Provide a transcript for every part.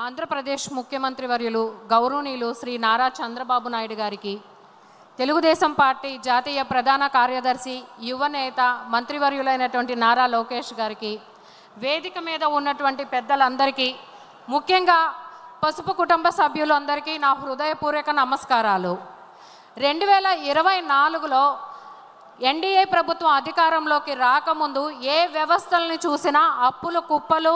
ఆంధ్రప్రదేశ్ ముఖ్యమంత్రి వర్యులు గౌరవనీయులు శ్రీ నారా చంద్రబాబు నాయుడు గారికి, తెలుగుదేశం పార్టీ జాతీయ ప్రధాన కార్యదర్శి యువనేత మంత్రివర్యులైనటువంటి నారా లోకేష్ గారికి, వేదిక మీద ఉన్నటువంటి పెద్దలందరికీ, ముఖ్యంగా పసుపు కుటుంబ సభ్యులందరికీ నా హృదయపూర్వక నమస్కారాలు. 2024లో ఎన్డీఏ ప్రభుత్వం అధికారంలోకి రాకముందు ఏ వ్యవస్థల్ని చూసినా అప్పులు కుప్పలు,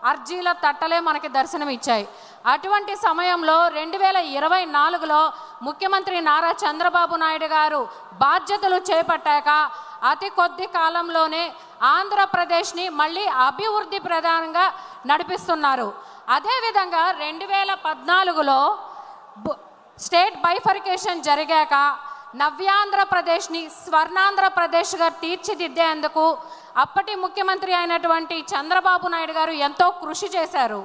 అర్జీల తట్టలే మనకి దర్శనం ఇచ్చాయి. అటువంటి సమయంలో 2024లో ముఖ్యమంత్రి నారా చంద్రబాబు నాయుడు గారు బాధ్యతలు చేపట్టాక అతి కొద్ది కాలంలోనే ఆంధ్రప్రదేశ్ని మళ్ళీ అభివృద్ధి ప్రధానంగా నడిపిస్తున్నారు. అదేవిధంగా 2014లో స్టేట్ బైఫర్కేషన్ జరిగాక నవ్యాంధ్రప్రదేశ్ని స్వర్ణాంధ్రప్రదేశ్గా తీర్చిదిద్దేందుకు అప్పటి ముఖ్యమంత్రి అయినటువంటి చంద్రబాబు నాయుడు గారు ఎంతో కృషి చేశారు.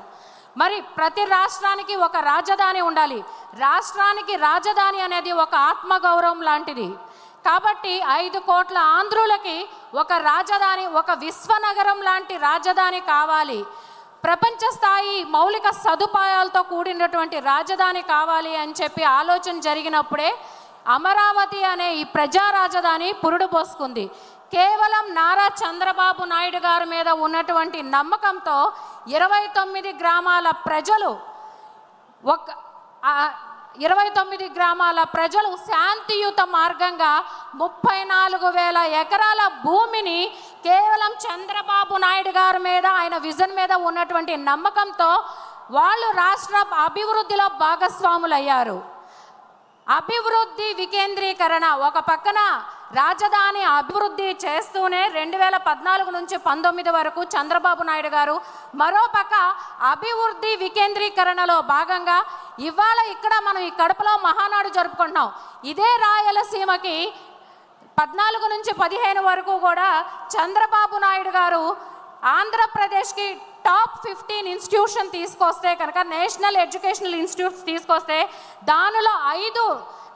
మరి ప్రతి రాష్ట్రానికి ఒక రాజధాని ఉండాలి. రాష్ట్రానికి రాజధాని అనేది ఒక ఆత్మగౌరవం లాంటిది. కాబట్టి 5 కోట్ల ఆంధ్రులకి ఒక రాజధాని, ఒక విశ్వనగరం లాంటి రాజధాని కావాలి. ప్రపంచ స్థాయి మౌలిక సదుపాయాలతో కూడినటువంటి రాజధాని కావాలి అని చెప్పి ఆలోచన జరిగినప్పుడే అమరావతి అనే ఈ ప్రజా రాజధాని పురుడు పోసుకుంది. కేవలం నారా చంద్రబాబు నాయుడు గారి మీద ఉన్నటువంటి నమ్మకంతో 29 గ్రామాల ప్రజలు 29 గ్రామాల ప్రజలు శాంతియుత మార్గంగా 34,000 ఎకరాల భూమిని కేవలం చంద్రబాబు నాయుడు గారి మీద, ఆయన విజన్ మీద ఉన్నటువంటి నమ్మకంతో వాళ్ళు రాష్ట్ర అభివృద్ధిలో భాగస్వాములయ్యారు. అభివృద్ధి వికేంద్రీకరణ ఒక పక్కన రాజధాని అభివృద్ధి చేస్తూనే 2014 నుంచి 19 వరకు చంద్రబాబు నాయుడు గారు మరోపక్క అభివృద్ధి వికేంద్రీకరణలో భాగంగా ఇవాళ ఇక్కడ మనం ఈ కడపలో మహానాడు జరుపుకుంటున్నాం. ఇదే రాయలసీమకి 14 నుంచి 15 వరకు కూడా చంద్రబాబు నాయుడు గారు ఆంధ్రప్రదేశ్కి టాప్ 15 ఇన్స్టిట్యూషన్ తీసుకొస్తే కనుక, నేషనల్ ఎడ్యుకేషనల్ ఇన్స్టిట్యూట్స్ తీసుకొస్తే దానిలో 5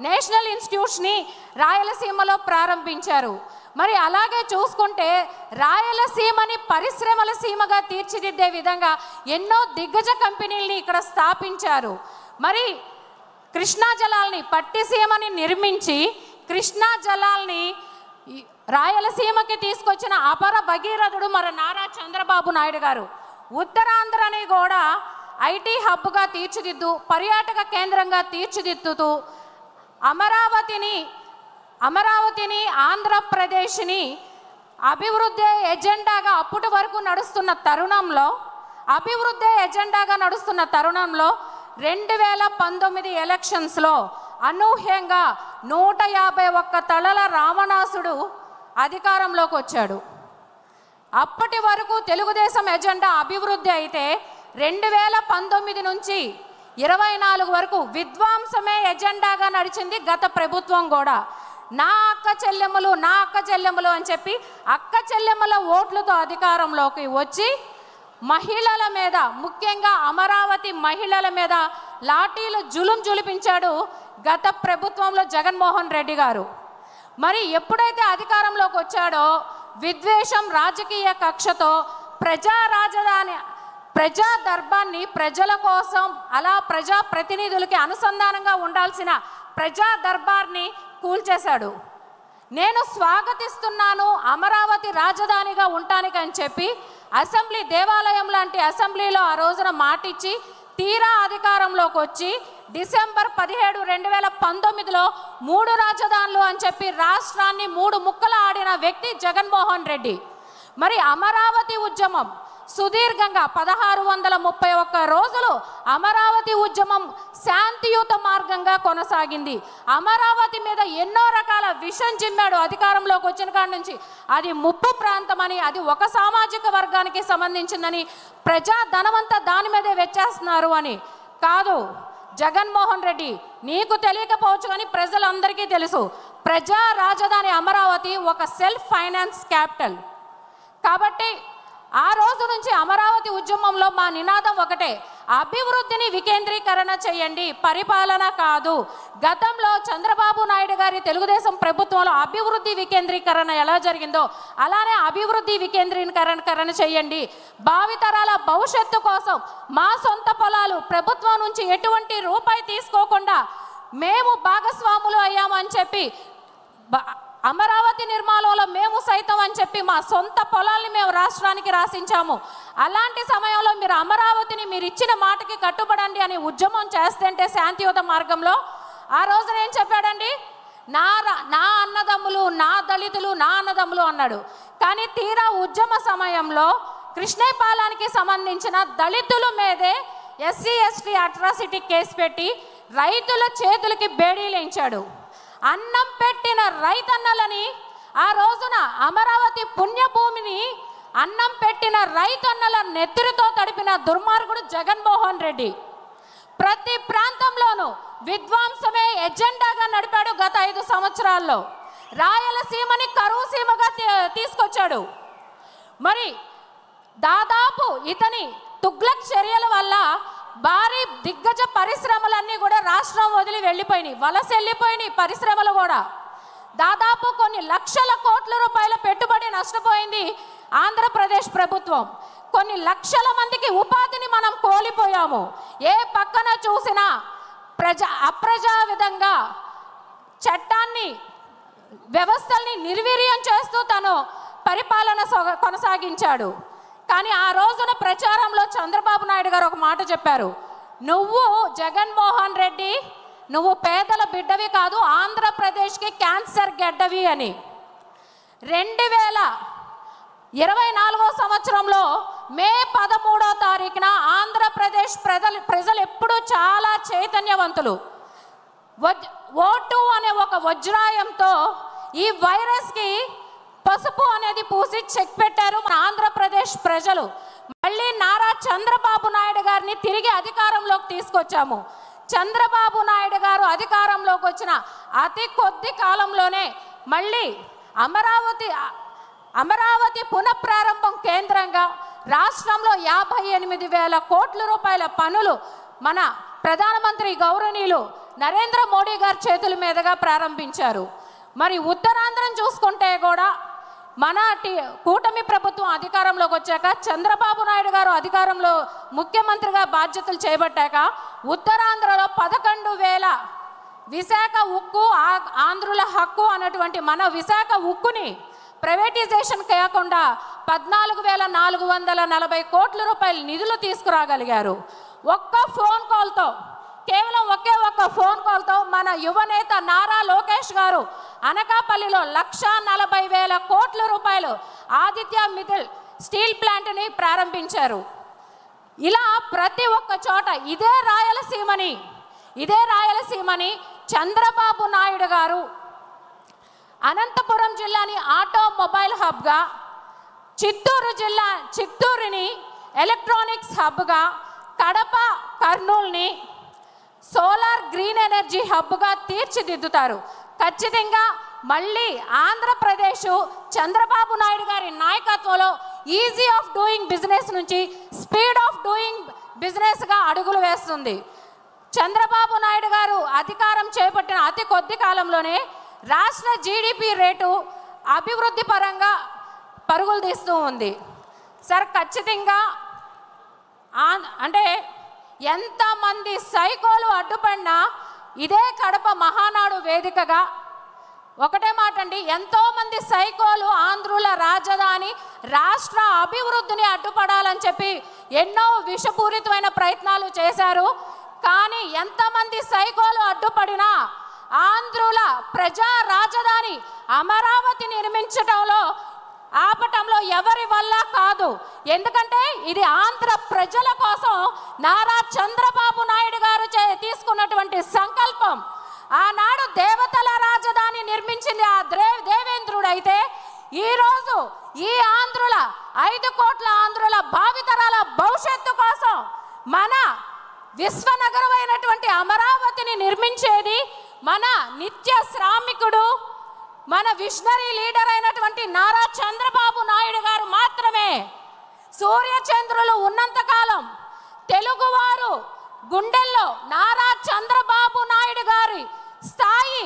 నేషనల్ ఇన్స్టిట్యూట్స్ని రాయలసీమలో ప్రారంభించారు. మరి అలాగే చూసుకుంటే రాయలసీమని పరిశ్రమల సీమగా తీర్చిదిద్దే విధంగా ఎన్నో దిగ్గజ కంపెనీల్ని ఇక్కడ స్థాపించారు. మరి కృష్ణా జలాల్ని, పట్టిసీమని నిర్మించి కృష్ణా జలాల్ని రాయలసీమకి తీసుకొచ్చిన అపర భగీరథుడు మరి నారా చంద్రబాబు నాయుడు గారు. ఉత్తరాంధ్రని కూడా ఐటీ హబ్గా తీర్చిదిద్దు, పర్యాటక కేంద్రంగా తీర్చిదిద్దుతూ అమరావతిని ఆంధ్రప్రదేశ్ని అభివృద్ధి ఎజెండాగా అప్పటి వరకు నడుస్తున్న తరుణంలో 2019 ఎలక్షన్స్లో అనూహ్యంగా 151 తలల రావణాసుడు అధికారంలోకి వచ్చాడు. అప్పటి వరకు తెలుగుదేశం ఎజెండా అభివృద్ధి అయితే 2019 నుంచి 24 వరకు విధ్వంసమే ఎజెండాగా నడిచింది గత ప్రభుత్వం కూడా. నా అక్క చెల్లెమ్మలు అని చెప్పి అక్క చెల్లెమ్మల ఓట్లతో అధికారంలోకి వచ్చి మహిళల మీద, ముఖ్యంగా అమరావతి మహిళల మీద లాఠీలు జులిపించాడు గత ప్రభుత్వంలో జగన్మోహన్ రెడ్డి గారు. మరి ఎప్పుడైతే అధికారంలోకి వచ్చాడో విద్వేషం, రాజకీయ కక్షతో ప్రజా దర్బార్ని ప్రజల కోసం, అలా ప్రజా ప్రతినిధులకి అనుసంధానంగా ఉండాల్సిన ప్రజా దర్బార్ని కూల్చేశాడు. నేను స్వాగతిస్తున్నాను అమరావతి రాజధానిగా ఉండటానికని చెప్పి అసెంబ్లీ, దేవాలయం లాంటి అసెంబ్లీలో ఆ రోజున మాటిచ్చి తీరా అధికారంలోకి వచ్చి డిసెంబర్ 17, 2019లో 3 రాజధానులు అని చెప్పి రాష్ట్రాన్ని 3 ముక్కలు ఆడిన వ్యక్తి జగన్మోహన్ రెడ్డి. మరి అమరావతి ఉద్యమం సుదీర్ఘంగా 1631 రోజులు అమరావతి ఉద్యమం శాంతియుత మార్గంగా కొనసాగింది. అమరావతి మీద ఎన్నో రకాల విషం చిమ్మాడు అధికారంలోకి వచ్చిన కాడి నుంచి. అది ముప్పు ప్రాంతమని, అది ఒక సామాజిక వర్గానికి సంబంధించిందని, ప్రజా ధనమంతా దాని మీదే వెచ్చేస్తున్నారు అని. కాదు జగన్మోహన్ రెడ్డి, నీకు తెలియకపోవచ్చు కానీ ప్రజలందరికీ తెలుసు, ప్రజా రాజధాని అమరావతి ఒక సెల్ఫ్ ఫైనాన్స్ క్యాపిటల్. కాబట్టి ఆ రోజు నుంచి అమరావతి ఉద్యమంలో మా నినాదం ఒకటే, అభివృద్ధిని వికేంద్రీకరణ చేయండి, పరిపాలన కాదు. గతంలో చంద్రబాబు నాయుడు గారి తెలుగుదేశం ప్రభుత్వంలో అభివృద్ధి వికేంద్రీకరణ ఎలా జరిగిందో అలానే అభివృద్ధి వికేంద్రీకరణ చేయండి. భావితరాల భవిష్యత్తు కోసం మా సొంత పొలాలు ప్రభుత్వం నుంచి ఎటువంటి రూపాయి తీసుకోకుండా మేము భాగస్వాములు అయ్యామని చెప్పి, అమరావతి నిర్మాణంలో మేము సైతం అని చెప్పి మా సొంత పొలాల్ని మేము రాష్ట్రానికి రాసించాము. అలాంటి సమయంలో మీరు అమరావతిని మీరు ఇచ్చిన మాటకి కట్టుబడండి అని ఉద్యమం చేస్తుంటే శాంతియుత మార్గంలో ఆ రోజున ఏం చెప్పాడండి, నా అన్నదమ్ములు, నా దళితులు, నా అన్నదమ్ములు అన్నాడు. కానీ తీరా ఉద్యమ సమయంలో కృష్ణేపాలానికి సంబంధించిన దళితుల మీదే ఎస్సీ ఎస్టీ అట్రాసిటీ కేసు పెట్టి రైతుల చేతులకి బేడీలేయించాడు. అన్నం పెట్టిన రైతన్నలని, ఆ రోజున అమరావతి పుణ్యభూమిని అన్నం పెట్టిన రైతన్నల నెత్తురుతో తడిపిన దుర్మార్గుడు జగన్మోహన్ రెడ్డి. ప్రతి ప్రాంతంలోనూ విధ్వంసమే ఎజెండాగా నడిపాడు. గత 5 సంవత్సరాల్లో రాయలసీమని కరువు సీమగా తీసుకొచ్చాడు. మరి దాదాపు ఇతని తుగ్లక్ చర్యల వల్ల భారీ దిగ్గజ పరిశ్రమలన్నీ కూడా రాష్ట్రం వదిలి వెళ్ళిపోయినాయి, వలస వెళ్ళిపోయినాయి. పరిశ్రమలు కూడా దాదాపు కొన్ని లక్షల కోట్ల రూపాయల పెట్టుబడి నష్టపోయింది ఆంధ్రప్రదేశ్ ప్రభుత్వం. కొన్ని లక్షల మందికి ఉపాధిని మనం కోల్పోయాము. ఏ పక్కన చూసినా అప్రజా విధంగా చట్టాన్ని, వ్యవస్థల్ని నిర్వీర్యం చేస్తూ తను పరిపాలన కొనసాగించాడు. కానీ ఆ రోజున ప్రచారంలో చంద్రబాబు నాయుడు గారు ఒక మాట చెప్పారు, నువ్వు జగన్మోహన్ రెడ్డి, నువ్వు పేదల బిడ్డవి కాదు, ఆంధ్రప్రదేశ్కి క్యాన్సర్ గడ్డవి అని. 2024 సంవత్సరంలో మే 13వ తారీఖున ఆంధ్రప్రదేశ్ ప్రజలు ఎప్పుడూ చాలా చైతన్యవంతులు. ఓటు అనే ఒక వజ్రాయంతో ఈ వైరస్కి పసుపు అనేది పూసి చెక్ పెట్టారు మన ఆంధ్రప్రదేశ్ ప్రజలు. మళ్ళీ నారా చంద్రబాబు నాయుడు గారిని తిరిగి అధికారంలోకి తీసుకొచ్చాము. చంద్రబాబు నాయుడు గారు అధికారంలోకి వచ్చిన అతి కొద్ది కాలంలోనే మళ్ళీ అమరావతి పునఃప్రారంభం కేంద్రంగా రాష్ట్రంలో 58,000 కోట్ల రూపాయల పనులు మన ప్రధానమంత్రి గౌరవనీయులు నరేంద్ర మోడీ గారి చేతుల మీదుగా ప్రారంభించారు. మరి ఉత్తరాంధ్రం చూసుకుంటే కూడా మన కూటమి ప్రభుత్వం అధికారంలోకి వచ్చాక, చంద్రబాబు నాయుడు గారు అధికారంలో ముఖ్యమంత్రిగా బాధ్యతలు చేపట్టాక ఉత్తరాంధ్రలో 11,000 విశాఖ ఉక్కు, ఆంధ్రుల హక్కు అన్నటువంటి మన విశాఖ ఉక్కుని ప్రైవేటైజేషన్ కాకుండా 14,440 కోట్ల రూపాయల నిధులు తీసుకురాగలిగారు. ఒక్క ఫోన్ కాల్తో, కేవలం ఒక్క ఫోన్ కాల్తో మన యువనేత నారా లోకేష్ గారు అనకాపల్లిలో 1,40,000 కోట్ల రూపాయలు ఆదిత్య మిథిల్ స్టీల్ ప్లాంట్ని ప్రారంభించారు. ఇలా ప్రతి ఒక్క చోట ఇదే రాయలసీమని చంద్రబాబు నాయుడు గారు అనంతపురం జిల్లాని ఆటోమొబైల్ హబ్గా, చిత్తూరుని ఎలక్ట్రానిక్స్ హబ్గా, కడప కర్నూలుని సోలార్ గ్రీన్ ఎనర్జీ హబ్గా తీర్చిదిద్దుతారు. ఖచ్చితంగా మళ్ళీ ఆంధ్రప్రదేశ్ చంద్రబాబు నాయుడు గారి నాయకత్వంలో ఈజీ ఆఫ్ డూయింగ్ బిజినెస్ నుంచి స్పీడ్ ఆఫ్ డూయింగ్ బిజినెస్గా అడుగులు వేస్తుంది. చంద్రబాబు నాయుడు గారు అధికారం చేపట్టిన అతి కొద్ది కాలంలోనే రాష్ట్ర జీడిపి రేటు అభివృద్ధి పరంగా పరుగులు తీస్తూ ఉంది. సార్ ఖచ్చితంగా అంటే ఎంతమంది సైకోలు అడ్డుపడినా ఇదే కడప మహానాడు వేదికగా ఒకటే మాట అండి, ఎంతోమంది సైకోలు ఆంధ్రుల రాజధాని రాష్ట్ర అభివృద్ధిని అడ్డుపడాలని చెప్పి ఎన్నో విషపూరితమైన ప్రయత్నాలు చేశారు. కానీ ఎంతమంది సైకోలు అడ్డుపడినా ఆంధ్రుల ప్రజా రాజధాని అమరావతి నిర్మించడంలో ఆపటంలో ఎవరి వల్ల కాదు. ఎందుకంటే ఇది ఆంధ్ర ప్రజల కోసం నారా చంద్రబాబు నాయుడు గారు తీసుకున్నటువంటి సంకల్పం. ఆనాడు దేవతల రాజధాని నిర్మించింది ఆ దేవేంద్రుడు అయితే, ఈరోజు ఈ ఆంధ్రుల 5 కోట్ల ఆంధ్రుల భావితరాల భవిష్యత్తు కోసం మన విశ్వనగరమైనటువంటి అమరావతిని నిర్మించేది మన నిత్య శ్రామికుడు, మన విజనరీ లీడర్ అయినటువంటి నారా చంద్రబాబు నాయుడు గారు మాత్రమే. సూర్యచంద్రులు ఉన్నంతకాలం తెలుగువారు గుండెల్లో నారా చంద్రబాబు నాయుడు గారి స్థాయి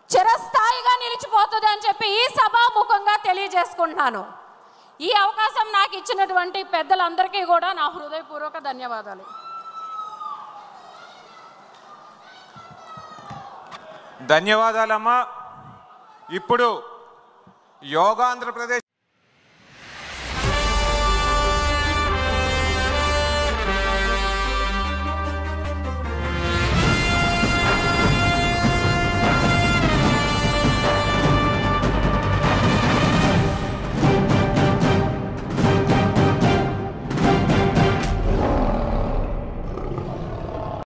చిరస్థాయిగా నిలిచిపోతుంది అని చెప్పి ఈ సభాముఖంగా తెలియజేసుకుంటున్నాను. ఈ అవకాశం నాకు ఇచ్చినటువంటి పెద్దలందరికీ కూడా నా హృదయపూర్వక ధన్యవాదాలు. ధన్యవాదాలమ్మా. ఇప్పుడు యోగాంధ్రప్రదేశ్